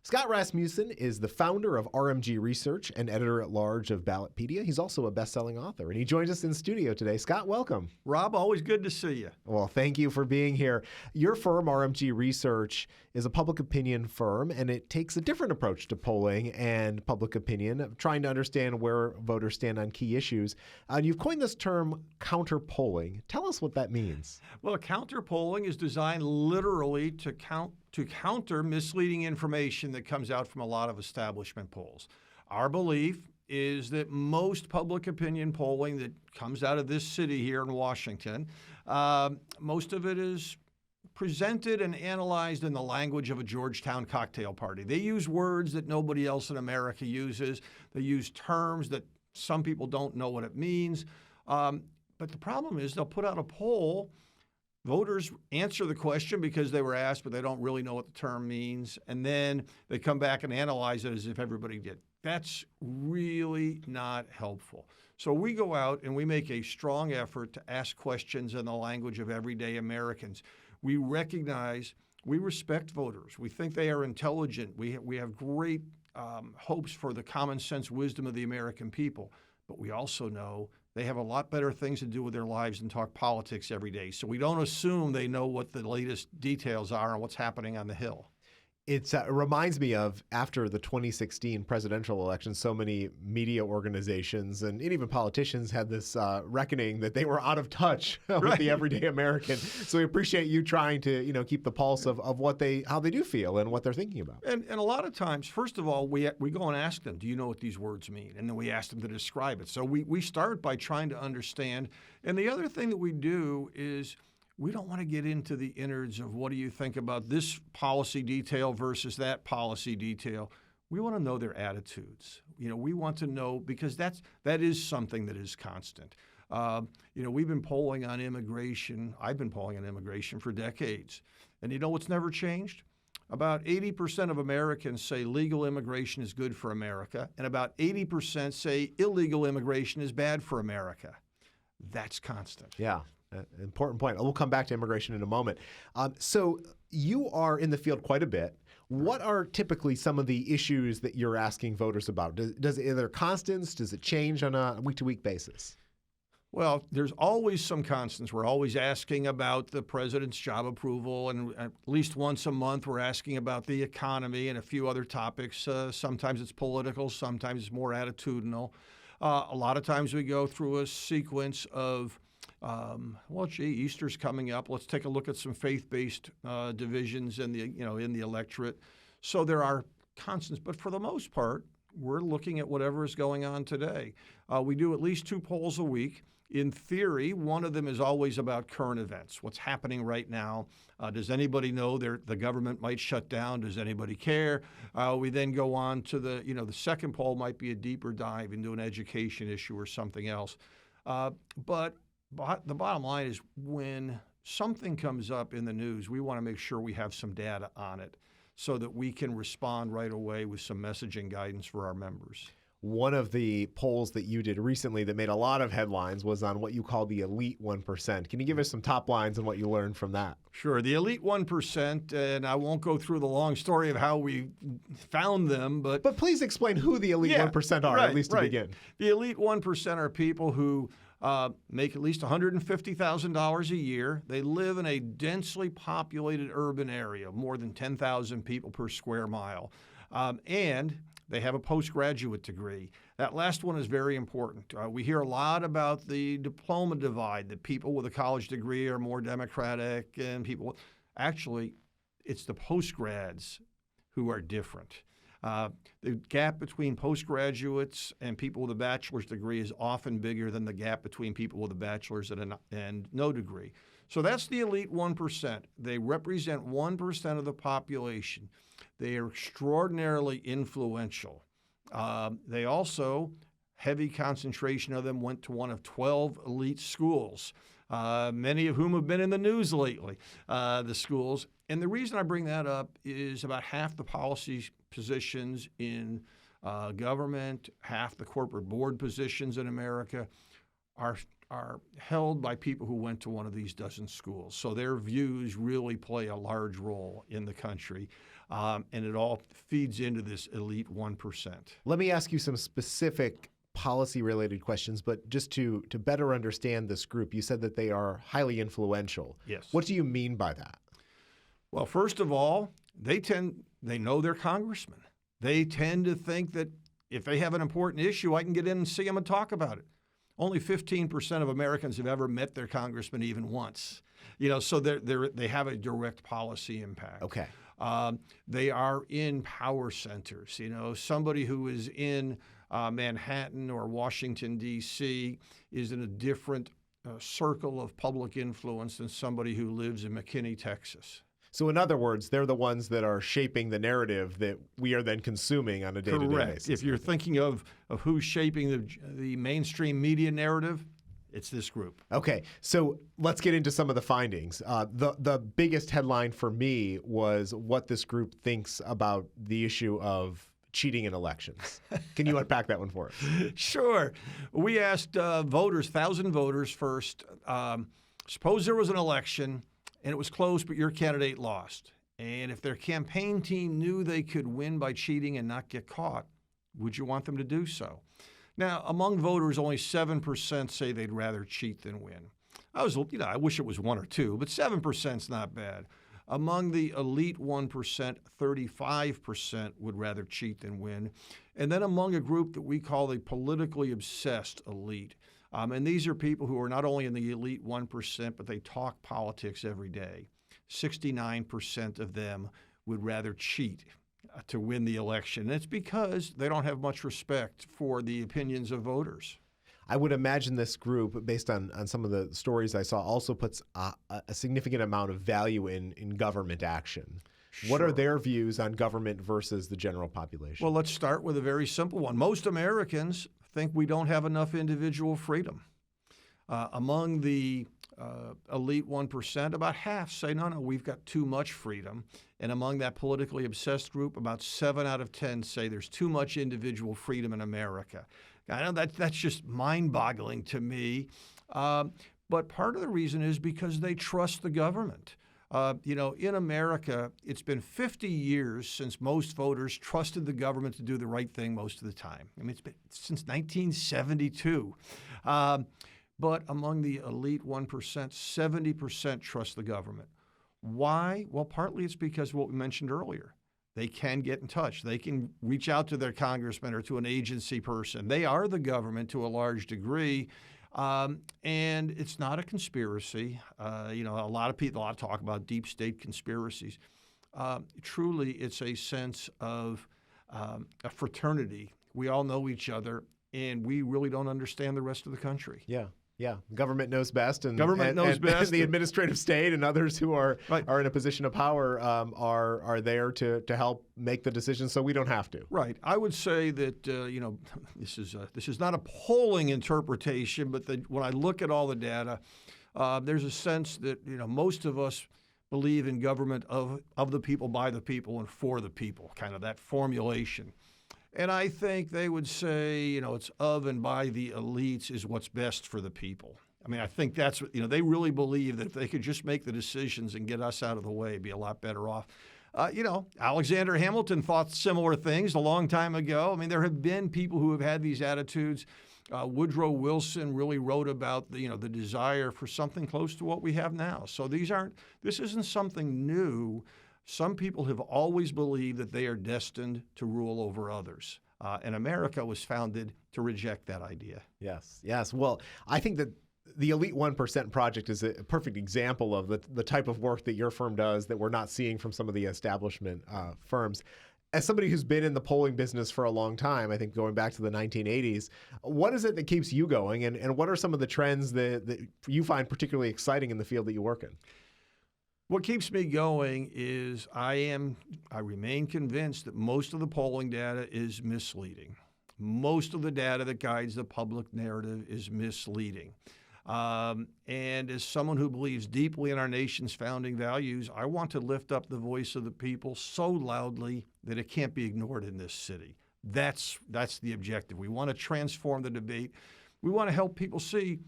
Scott Rasmussen is the founder of RMG Research and editor-at-large of Ballotpedia. He's also a best-selling author, and he joins us in studio today. Scott, welcome. Rob, always good to see you. Well, thank you for being here. Your firm, RMG Research, is a public opinion firm, and it takes a different approach to polling and public opinion, trying to understand where voters stand on key issues. And you've coined this term counter-polling. Tell us what that means. Well, counter-polling is designed literally to counter misleading information that comes out from a lot of establishment polls. Our belief is that most public opinion polling that comes out of this city here in Washington, most of it is presented and analyzed in the language of a Georgetown cocktail party. They use words that nobody else in America uses. They use terms that some people don't know what it means. But the problem is they'll put out a poll. Voters answer the question because they were asked, but they don't really know what the term means. And then they come back and analyze it as if everybody did. That's really not helpful. So we go out and we make a strong effort to ask questions in the language of everyday Americans. We recognize, we respect voters. We think they are intelligent. We have great hopes for the common sense wisdom of the American people. But we also know they have a lot better things to do with their lives than talk politics every day. So we don't assume they know what the latest details are on what's happening on the Hill. It reminds me of after the 2016 presidential election, so many media organizations and even politicians had this reckoning that they were out of touch with the everyday American. So we appreciate you trying to keep the pulse of how they do feel and what they're thinking about. And a lot of times, first of all, we go and ask them, do you know what these words mean? And then we ask them to describe it. So we start by trying to understand. And the other thing that we do is we don't want to get into the innards of what do you think about this policy detail versus that policy detail. We want to know their attitudes. We want to know because that is something that is constant. We've been polling on immigration. I've been polling on immigration for decades. And you know what's never changed? About 80% of Americans say legal immigration is good for America, and about 80% say illegal immigration is bad for America. That's constant. Yeah. Important point. We'll come back to immigration in a moment. So you are in the field quite a bit. What are typically some of the issues that you're asking voters about? Are there constants? Does it change on a week-to-week basis? Well, there's always some constants. We're always asking about the president's job approval, and at least once a month we're asking about the economy and a few other topics. Sometimes it's political, sometimes it's more attitudinal. A lot of times we go through a sequence of Easter's coming up. Let's take a look at some faith-based divisions in the electorate. So there are constants, but for the most part, we're looking at whatever is going on today. We do at least 2 polls a week. In theory, one of them is always about current events, what's happening right now. Does anybody know the government might shut down? Does anybody care? We then go on to the second poll might be a deeper dive into an education issue or something else. But the bottom line is when something comes up in the news, we want to make sure we have some data on it so that we can respond right away with some messaging guidance for our members. One of the polls that you did recently that made a lot of headlines was on what you call the elite 1%. Can you give us some top lines on what you learned from that? Sure. The elite 1%, and I won't go through the long story of how we found them, but please explain who the elite 1% are, at least to begin. The elite 1% are people who make at least $150,000 a year. They live in a densely populated urban area, more than 10,000 people per square mile, and they have a postgraduate degree. That last one is very important. We hear a lot about the diploma divide, that people with a college degree are more democratic and people. Actually, it's the postgrads who are different. The gap between postgraduates and people with a bachelor's degree is often bigger than the gap between people with a bachelor's and no degree. So that's the elite 1%. They represent 1% of the population. They are extraordinarily influential. They also, heavy concentration of them went to one of 12 elite schools, many of whom have been in the news lately, the schools. And the reason I bring that up is about half the policy positions in government, half the corporate board positions in America are held by people who went to one of these dozen schools. So their views really play a large role in the country. and it all feeds into this elite 1%. Let me ask you some specific policy-related questions, but just to better understand this group, you said that they are highly influential. Yes. What do you mean by that? Well, first of all, they know their congressman. They tend to think that if they have an important issue, I can get in and see them and talk about it. Only 15% of Americans have ever met their congressman even once. So they have a direct policy impact. Okay. They are in power centers. Somebody who is in Manhattan or Washington, D.C. is in a different circle of public influence than somebody who lives in McKinney, Texas. So in other words, they're the ones that are shaping the narrative that we are then consuming on a day-to-day Correct. basis. If you're thinking of who's shaping the mainstream media narrative, it's this group. Okay, so let's get into some of the findings. The biggest headline for me was what this group thinks about the issue of cheating in elections. Can you unpack that one for us? Sure. We asked 1,000 voters first, suppose there was an election and it was close, but your candidate lost. And if their campaign team knew they could win by cheating and not get caught, would you want them to do so? Now, among voters, only 7% say they'd rather cheat than win. I wish it was 1 or 2, but 7% is not bad. Among the elite 1%, 35% would rather cheat than win. And then among a group that we call the politically obsessed elite, and these are people who are not only in the elite 1%, but they talk politics every day. 69% of them would rather cheat to win the election. And it's because they don't have much respect for the opinions of voters. I would imagine this group, based on some of the stories I saw, also puts a significant amount of value in government action. Sure. What are their views on government versus the general population? Well, let's start with a very simple one. Most Americans think we don't have enough individual freedom. Among the elite 1%, about half say, no, we've got too much freedom. And among that politically obsessed group, about 7 out of 10 say there's too much individual freedom in America. I know that's just mind-boggling to me. But part of the reason is because they trust the government. In America, it's been 50 years since most voters trusted the government to do the right thing most of the time. I mean, it's been since 1972. But among the elite 1%, 70% trust the government. Why? Well, partly it's because of what we mentioned earlier. They can get in touch. They can reach out to their congressman or to an agency person. They are the government to a large degree. And it's not a conspiracy. A lot of talk about deep state conspiracies. Truly, it's a sense of a fraternity. We all know each other, and we really don't understand the rest of the country. Yeah. Yeah, government knows best, and government knows best. And the administrative state and others who are right. are in a position of power are there to help make the decisions, so we don't have to. Right. I would say that this is not a polling interpretation, but when I look at all the data, there's a sense that most of us believe in government of the people, by the people, and for the people. Kind of that formulation. And I think they would say, it's of and by the elites is what's best for the people. I mean, I think that's what, they really believe that if they could just make the decisions and get us out of the way, it'd be a lot better off. Alexander Hamilton thought similar things a long time ago. I mean, there have been people who have had these attitudes. Woodrow Wilson really wrote about the desire for something close to what we have now. So this isn't something new. Some people have always believed that they are destined to rule over others. And America was founded to reject that idea. Yes. Well, I think that the Elite 1% project is a perfect example of the type of work that your firm does that we're not seeing from some of the establishment firms. As somebody who's been in the polling business for a long time, I think going back to the 1980s, what is it that keeps you going? And what are some of the trends that you find particularly exciting in the field that you work in? What keeps me going is I remain convinced that most of the polling data is misleading. Most of the data that guides the public narrative is misleading. And as someone who believes deeply in our nation's founding values, I want to lift up the voice of the people so loudly that it can't be ignored in this city. That's the objective. We want to transform the debate. We want to help people see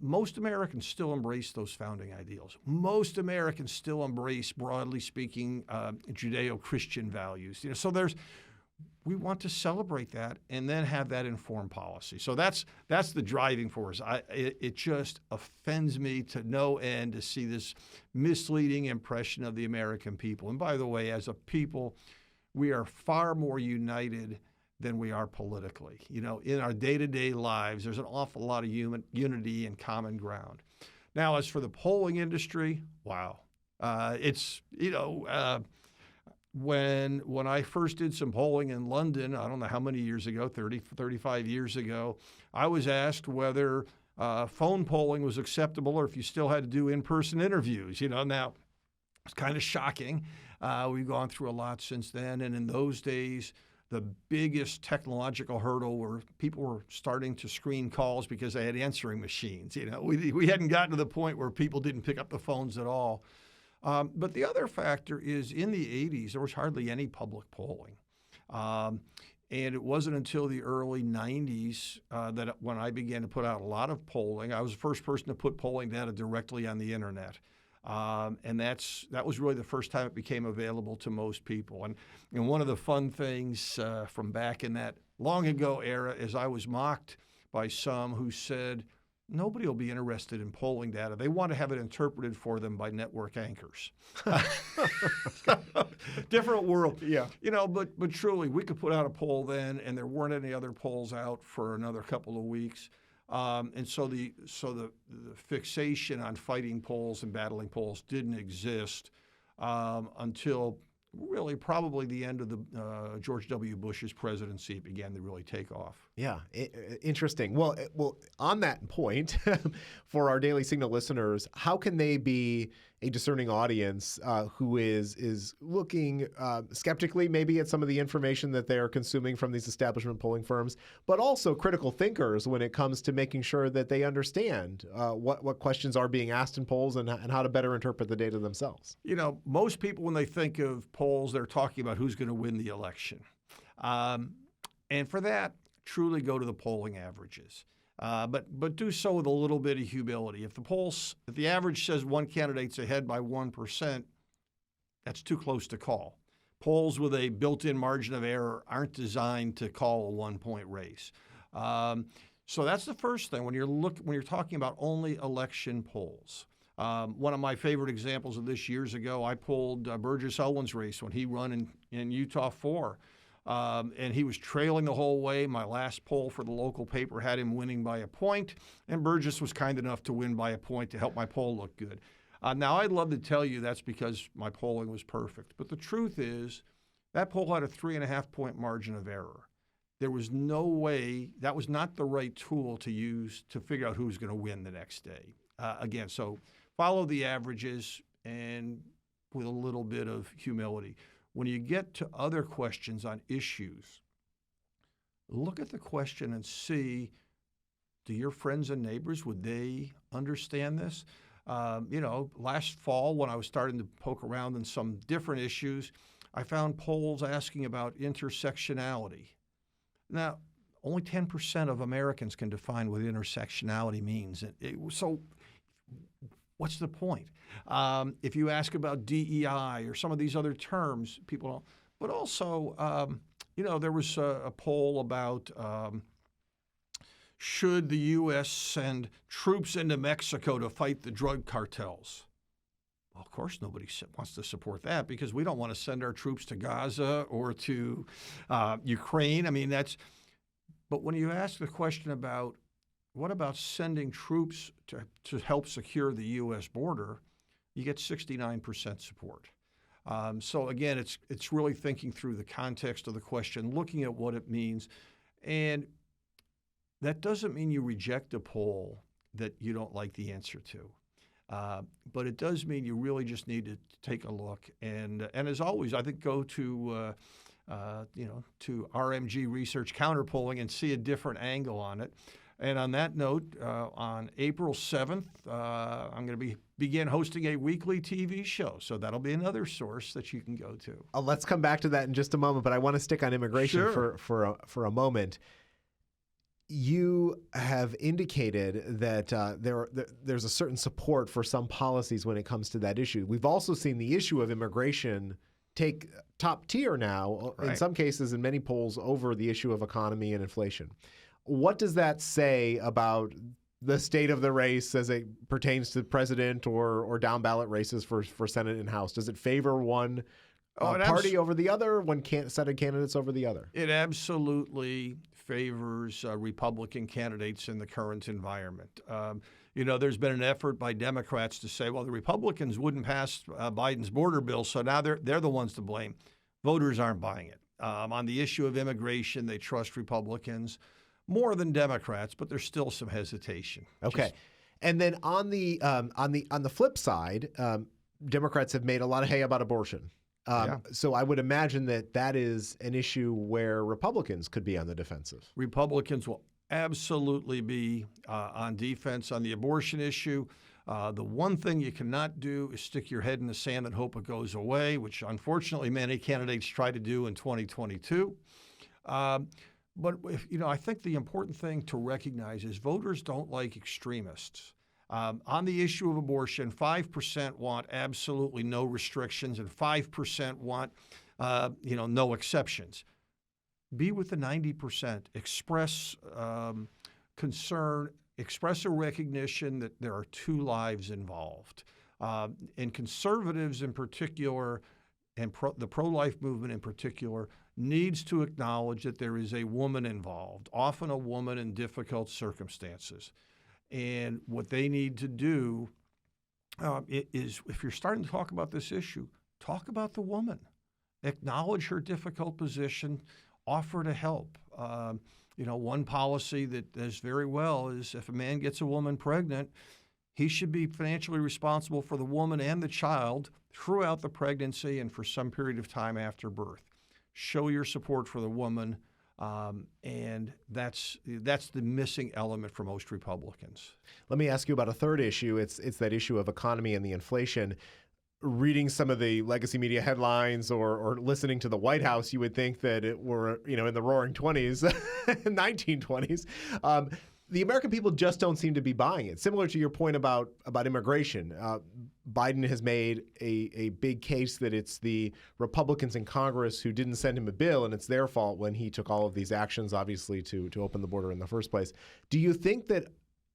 most Americans still embrace those founding ideals. Most Americans still embrace, broadly speaking, Judeo-Christian values. So we want to celebrate that and then have that inform policy. So that's the driving force. It just offends me to no end to see this misleading impression of the American people. And by the way, as a people, we are far more united than we are politically. In our day-to-day lives, there's an awful lot of unity and common ground. Now, as for the polling industry, wow. When I first did some polling in London, I don't know how many years ago, 30, 35 years ago, I was asked whether phone polling was acceptable or if you still had to do in-person interviews. Now, it's kind of shocking. We've gone through a lot since then, and in those days, the biggest technological hurdle were people were starting to screen calls because they had answering machines. We hadn't gotten to the point where people didn't pick up the phones at all. But the other factor is in the 80s, there was hardly any public polling. And it wasn't until the early 90s that when I began to put out a lot of polling, I was the first person to put polling data directly on the internet. And that was really the first time it became available to most people. And one of the fun things from back in that long ago era is I was mocked by some who said, nobody will be interested in polling data. They want to have it interpreted for them by network anchors. Different world. Yeah. But truly, we could put out a poll then, and there weren't any other polls out for another couple of weeks. And so the fixation on fighting polls and battling polls didn't exist until really probably the end of the George W. Bush's presidency. It began to really take off. Yeah, interesting. Well, on that point, for our Daily Signal listeners, how can they be a discerning audience who is looking skeptically maybe at some of the information that they are consuming from these establishment polling firms, but also critical thinkers when it comes to making sure that they understand what questions are being asked in polls and how to better interpret the data themselves? Most people, when they think of polls, they're talking about who's going to win the election. And for that, truly go to the polling averages. But do so with a little bit of humility. If the average says one candidate's ahead by 1%, that's too close to call. Polls with a built-in margin of error aren't designed to call a one-point race. So that's the first thing when you're talking about only election polls. One of my favorite examples of this years ago, I polled Burgess Owen's race when he ran in Utah 4. And he was trailing the whole way. My last poll for the local paper had him winning by a point, and Burgess was kind enough to win by a point to help my poll look good. Now, I'd love to tell you that's because my polling was perfect, but the truth is that poll had a 3.5-point margin of error. There was no way, that was not the right tool to use to figure out who's going to win the next day. Again, so follow the averages and with a little bit of humility. When you get to other questions on issues, look at the question and see, do your friends and neighbors, would they understand this? Last fall when I was starting to poke around in some different issues, I found polls asking about intersectionality. Now, only 10% of Americans can define what intersectionality means. So what's the point? If you ask about DEI or some of these other terms, people don't. But also, there was a poll about should the U.S. send troops into Mexico to fight the drug cartels? Well, of course, nobody wants to support that because we don't want to send our troops to Gaza or to Ukraine. But when you ask the question about what about sending troops to help secure the U.S. border, you get 69% support. So again, it's really thinking through the context of the question, looking at what it means. And that doesn't mean you reject a poll that you don't like the answer to. But it does mean you really just need to take a look. And as always, I think go to RMG Research counterpolling and see a different angle on it. And on that note, on April 7th, I'm going to begin hosting a weekly TV show. So that'll be another source that you can go to. Let's come back to that in just a moment, but I want to stick on immigration Sure. for a moment. You have indicated that there's a certain support for some policies when it comes to that issue. We've also seen the issue of immigration take top tier now, in some cases, in many polls, over the issue of economy and inflation. What does that say about the state of the race as it pertains to president or down ballot races for Senate and House? Does it favor one party over the other, one set of candidates over the other? It absolutely favors Republican candidates in the current environment. There's been an effort by Democrats to say, well, the Republicans wouldn't pass Biden's border bill, so now they're the ones to blame. Voters aren't buying it. On the issue of immigration, they trust Republicans more than Democrats, but there's still some hesitation. Okay. And then on the flip side, Democrats have made a lot of hay about abortion. So I would imagine that is an issue where Republicans could be on the defensive. Republicans will absolutely be on defense on the abortion issue. The one thing you cannot do is stick your head in the sand and hope it goes away, which unfortunately many candidates try to do in 2022. But I think the important thing to recognize is voters don't like extremists. On the issue of abortion, 5% want absolutely no restrictions, and 5% want, no exceptions. Be with the 90%. Express concern. Express a recognition that there are two lives involved. And conservatives in particular, and the pro-life movement in particular, needs to acknowledge that there is a woman involved, often a woman in difficult circumstances. And what they need to do is, if you're starting to talk about this issue, talk about the woman. Acknowledge her difficult position, offer to help. One policy that does very well is if a man gets a woman pregnant, he should be financially responsible for the woman and the child throughout the pregnancy and for some period of time after birth. Show your support for the woman. And that's the missing element for most Republicans. Let me ask you about a third issue. It's that issue of economy and the inflation. Reading some of the legacy media headlines or listening to the White House, you would think that it were in the Roaring 20s, 1920s. The American people just don't seem to be buying it. Similar to your point about immigration, Biden has made a big case that it's the Republicans in Congress who didn't send him a bill, and it's their fault when he took all of these actions, obviously, to open the border in the first place. Do you think that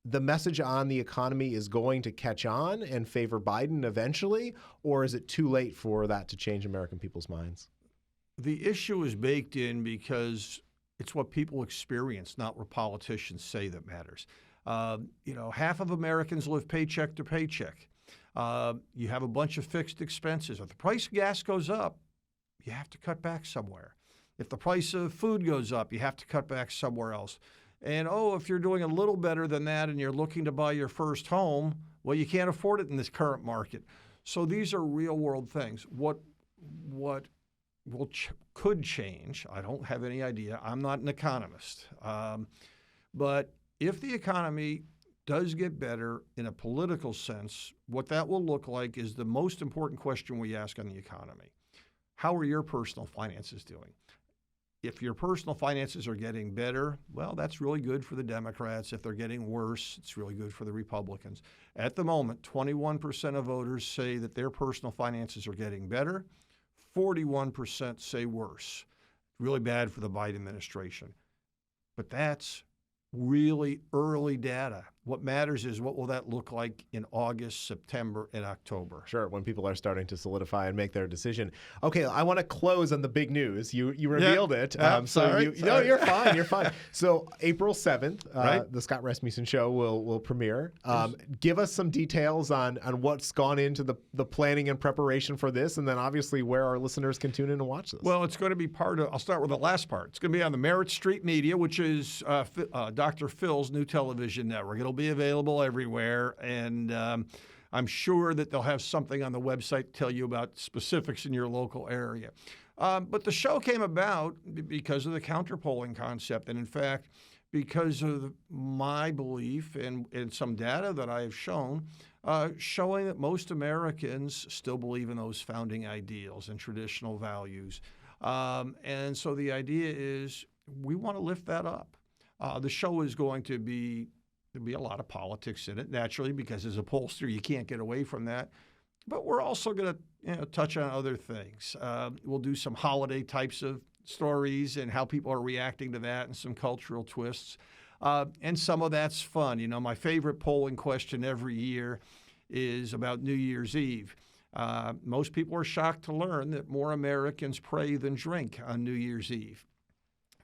the message on the economy is going to catch on and favor Biden eventually, or is it too late for that to change American people's minds? The issue is baked in because it's what people experience, not what politicians say that matters. Half of Americans live paycheck to paycheck. You have a bunch of fixed expenses. If the price of gas goes up, you have to cut back somewhere. If the price of food goes up, you have to cut back somewhere else. And, if you're doing a little better than that and you're looking to buy your first home, well, you can't afford it in this current market. So these are real-world things. What could change, I don't have any idea. I'm not an economist. But if the economy does get better in a political sense, what that will look like is the most important question we ask on the economy. How are your personal finances doing? If your personal finances are getting better, well, that's really good for the Democrats. If they're getting worse, it's really good for the Republicans. At the moment, 21% of voters say that their personal finances are getting better. 41% say worse. Really bad for the Biden administration. But that's really early data. What matters is what will that look like in August, September, and October. Sure, when people are starting to solidify and make their decision. Okay, I want to close on the big news. You revealed it. Sorry. No, you're fine. You're fine. So April 7th, right. The Scott Rasmussen Show will premiere. Give us some details on what's gone into the planning and preparation for this, and then obviously where our listeners can tune in and watch this. Well, it's going to be I'll start with the last part. It's going to be on the Merritt Street Media, which is Dr. Phil's new television network. It'll be available everywhere, and I'm sure that they'll have something on the website to tell you about specifics in your local area. But the show came about because of the counterpolling concept, and in fact, because of my belief and some data that I have shown, showing that most Americans still believe in those founding ideals and traditional values. And so the idea is we want to lift that up. The show is going to be there'll be a lot of politics in it, naturally, because as a pollster, you can't get away from that. But we're also going to touch on other things. We'll do some holiday types of stories and how people are reacting to that and some cultural twists. And some of that's fun. You know, my favorite polling question every year is about New Year's Eve. Most people are shocked to learn that more Americans pray than drink on New Year's Eve.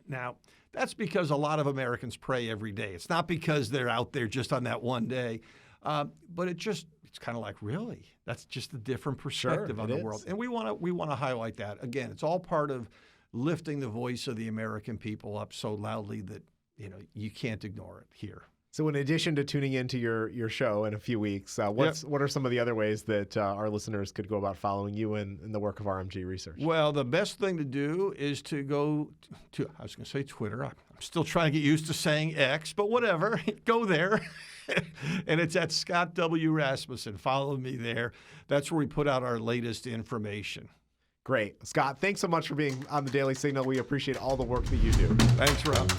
Now, that's because a lot of Americans pray every day. It's not because they're out there just on that one day. But it's kind of like, really? That's just a different perspective on the world. And we want to highlight that. Again, it's all part of lifting the voice of the American people up so loudly that, you can't ignore it here. So in addition to tuning into your show in a few weeks, what are some of the other ways that our listeners could go about following you and the work of RMG Research? Well, the best thing to do is to go to, I was going to say Twitter. I'm still trying to get used to saying X, but whatever. Go there. And it's at Scott W. Rasmussen. Follow me there. That's where we put out our latest information. Great. Scott, thanks so much for being on the Daily Signal. We appreciate all the work that you do. Thanks, Rob.